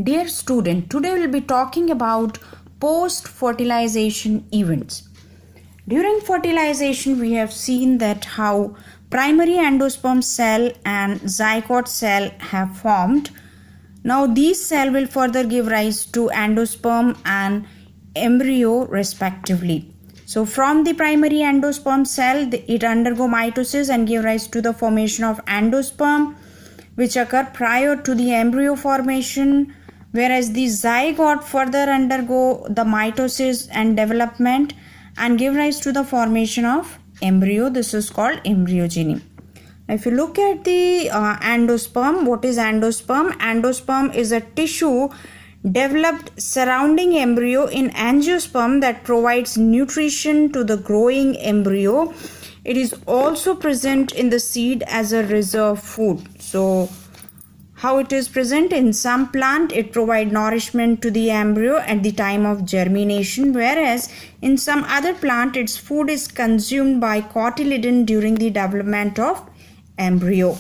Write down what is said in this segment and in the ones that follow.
Dear student, today we'll be talking about post-fertilization events. During fertilization, we have seen that how primary endosperm cell and zygote cell have formed. Now these cells will further give rise to endosperm and embryo respectively. So from the primary endosperm cell, it undergo mitosis and give rise to the formation of endosperm, which occur prior to the embryo formation, whereas the zygote further undergo the mitosis and development and give rise to the formation of embryo. This is called embryogeny. If you look at the endosperm, what is endosperm? Endosperm is a tissue developed surrounding embryo in angiosperm that provides nutrition to the growing embryo. It is also present in the seed as a reserve food. So how it is present? In some plant, it provides nourishment to the embryo at the time of germination, whereas in some other plant, its food is consumed by cotyledon during the development of embryo.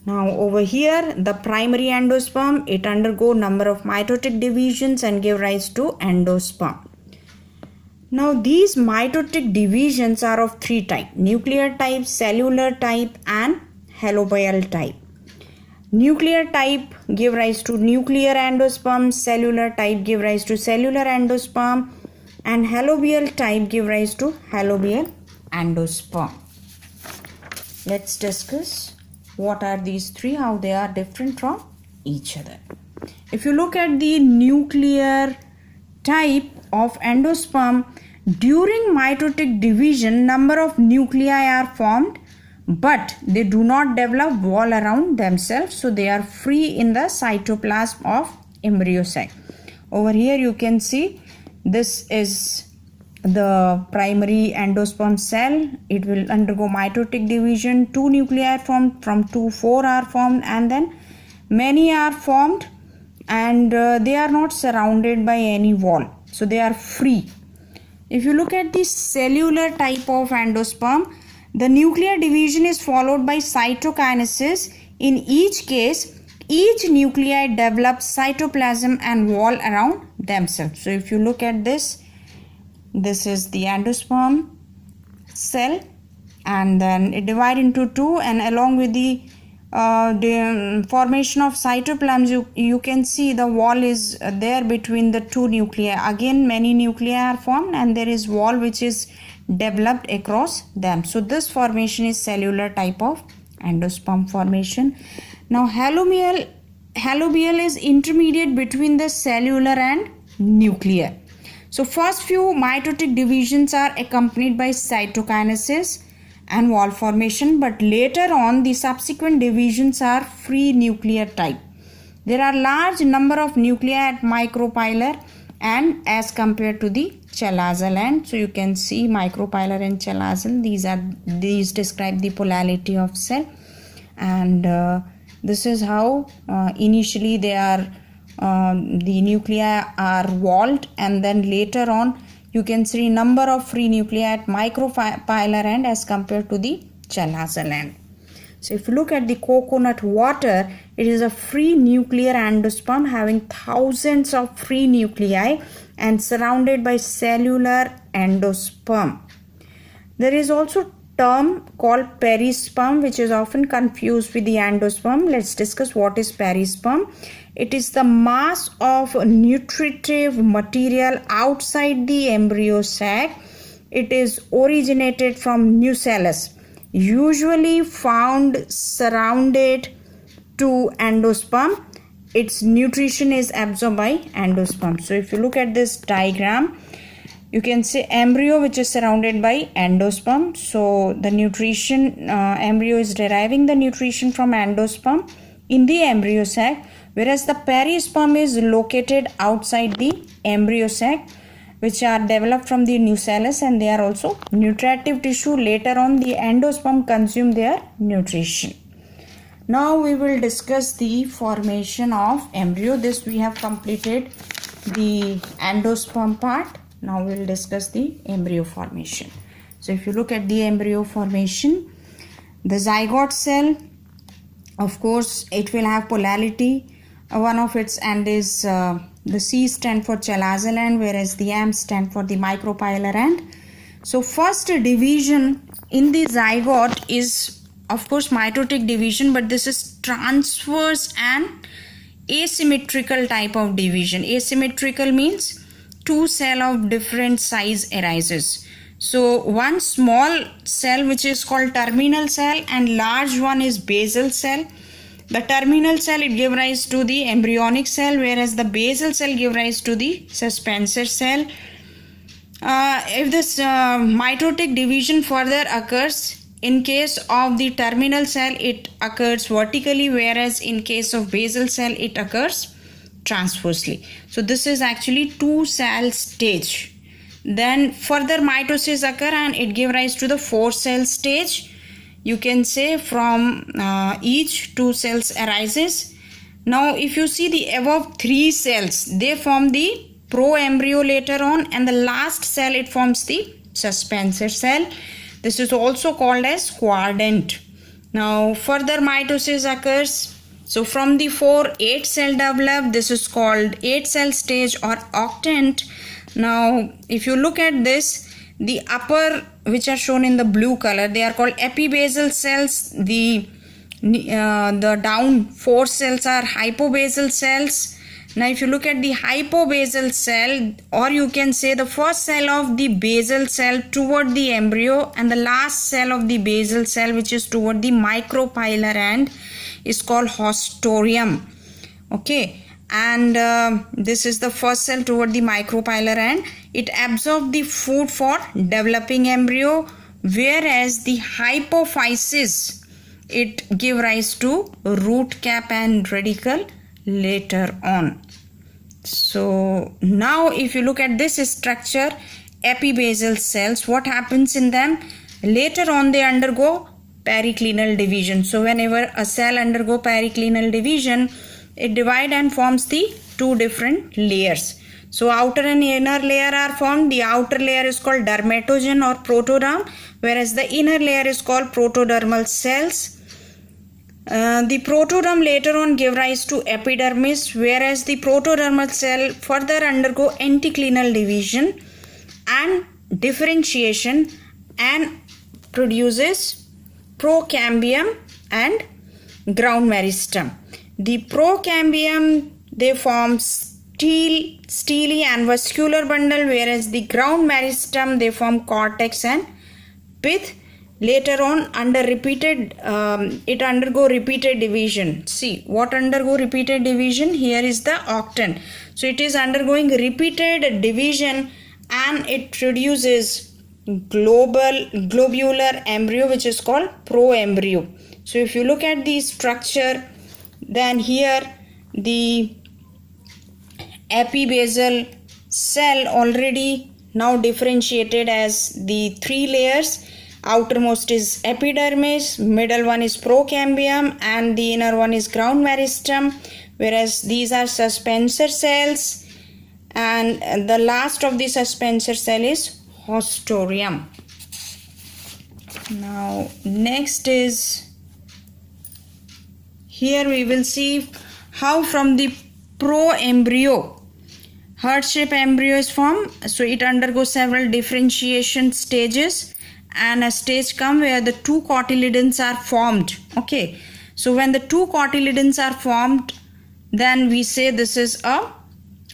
Now over here, the primary endosperm, it undergo number of mitotic divisions and give rise to endosperm. Now these mitotic divisions are of three types: nuclear type, cellular type and halobial type. Nuclear type give rise to nuclear endosperm, cellular type give rise to cellular endosperm and halobial type give rise to halobial endosperm. Let's discuss what are these three, how they are different from each other. If you look at the nuclear type of endosperm, during mitotic division, number of nuclei are formed, but they do not develop wall around themselves, so they are free in the cytoplasm of embryo sac. Over here you can see this is the primary endosperm cell. It will undergo mitotic division. 2 nuclei are formed, from 2 4 are formed, and then many are formed, and they are not surrounded by any wall, so they are free. If you look at the cellular type of endosperm, the nuclear division is followed by cytokinesis. In each case, each nuclei develops cytoplasm and wall around themselves. So if you look at this is the endosperm cell, and then it divides into two, and along with the formation of cytoplasm, you can see the wall is there between the two nuclei. Again, many nuclei are formed and there is wall which is developed across them. So this formation is cellular type of endosperm formation. Now halobial is intermediate between the cellular and nuclear. So first few mitotic divisions are accompanied by cytokinesis and wall formation, but later on the subsequent divisions are free nuclear type. There are large number of nuclei at micropylar and as compared to the chalazal end. So you can see micropylar and chalazal, these describe the polarity of cell, and this is how initially they are the nuclei are walled, and then later on you can see number of free nuclei at micropylar end as compared to the chalazal end. So if you look at the coconut water, it is a free nuclear endosperm having thousands of free nuclei and surrounded by cellular endosperm. There is also term called perisperm, which is often confused with the endosperm. Let's discuss what is perisperm. It is the mass of nutritive material outside the embryo sac. It is originated from nucellus, usually found surrounded to endosperm. Its nutrition is absorbed by endosperm. So if you look at this diagram, you can see embryo which is surrounded by endosperm. So the nutrition, embryo is deriving the nutrition from endosperm in the embryo sac, whereas the perisperm is located outside the embryo sac, which are developed from the nucellus, and they are also nutritive tissue. Later on the endosperm consume their nutrition. Now we will discuss the formation of embryo. This we have completed the endosperm part. Now we will discuss the embryo formation. So if you look at the embryo formation, the zygote cell, of course it will have polarity. One of its end is the C stand for chalazal end, whereas the M stand for the micropylar end. So first division in the zygote is of course mitotic division, but this is transverse and asymmetrical type of division. Asymmetrical means two cells of different size arises. So one small cell which is called terminal cell and large one is basal cell. The terminal cell it give rise to the embryonic cell, whereas the basal cell give rise to the suspensor cell. If this mitotic division further occurs, in case of the terminal cell it occurs vertically, whereas in case of basal cell it occurs transversely. So this is actually two cell stage. Then further mitosis occur and it give rise to the 4-cell stage. You can say from each 2 cells arises. Now if you see the above 3 cells, they form the pro-embryo later on, and the last cell it forms the suspensor cell. This is also called as quadrant. Now further mitosis occurs. So from the 4, 8 cell develop. This is called 8-cell stage or octant. Now if you look at this, the upper which are shown in the blue color, they are called epibasal cells. The down 4 cells are hypobasal cells. Now if you look at the hypobasal cell, or you can say the first cell of the basal cell toward the embryo and the last cell of the basal cell which is toward the micropylar end is called haustorium. Okay, and this is the first cell toward the micropylar end. It absorbs the food for developing embryo, whereas the hypophysis it give rise to root cap and radicle later on. So now if you look at this structure, epibasal cells, what happens in them? Later on they undergo periclinal division. So whenever a cell undergo periclinal division, it divide and forms the 2 different layers. So outer and inner layer are formed. The outer layer is called dermatogen or protoderm, whereas the inner layer is called protodermal cells. The protoderm later on give rise to epidermis, whereas the protodermal cell further undergo anticlinal division and differentiation and produces procambium and ground meristem. The procambium they form steely and vascular bundle, whereas the ground meristem they form cortex and pith. Later on under repeated it undergo repeated division. See what undergo repeated division? Here is the octant. So it is undergoing repeated division and it produces globular embryo which is called proembryo. So if you look at the structure, then here the epibasal cell already now differentiated as the 3 layers. Outermost is epidermis, middle one is procambium, and the inner one is ground meristem, whereas these are suspensor cells, and the last of the suspensor cell is haustorium. Now next is, here we will see how from the proembryo heart-shaped embryo is formed. So it undergoes several differentiation stages, and a stage come where the 2 cotyledons are formed. Okay, so when the 2 cotyledons are formed, then we say this is a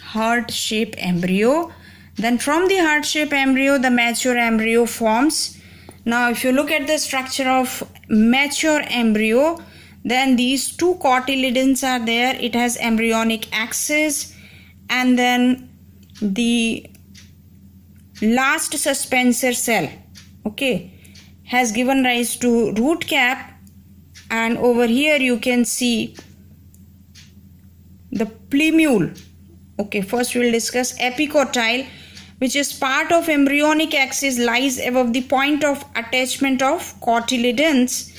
heart-shaped embryo. Then from the heart-shaped embryo, the mature embryo forms. Now if you look at the structure of mature embryo, then these 2 cotyledons are there. It has embryonic axis, and then the last suspensor cell, okay, has given rise to root cap, and over here you can see the plumule. Okay, first we will discuss epicotyle, which is part of embryonic axis, lies above the point of attachment of cotyledons,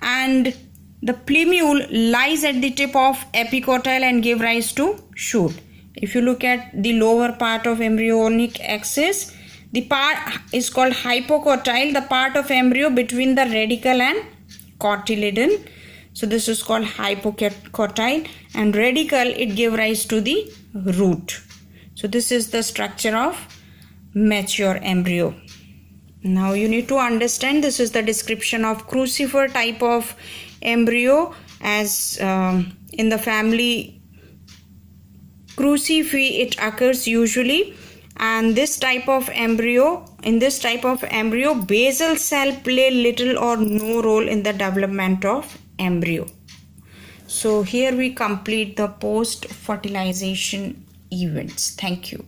and the plumule lies at the tip of epicotyle and give rise to shoot. If you look at the lower part of embryonic axis, the part is called hypocotyle, the part of embryo between the radicle and cotyledon. So this is called hypocotyl, and radicle, it gave rise to the root. So this is the structure of mature embryo. Now you need to understand, this is the description of crucifer type of embryo, as in the family Cruciferae it occurs usually. And this type of embryo, in this type of embryo, basal cell play little or no role in the development of embryo. So here we complete the post fertilization events. Thank you.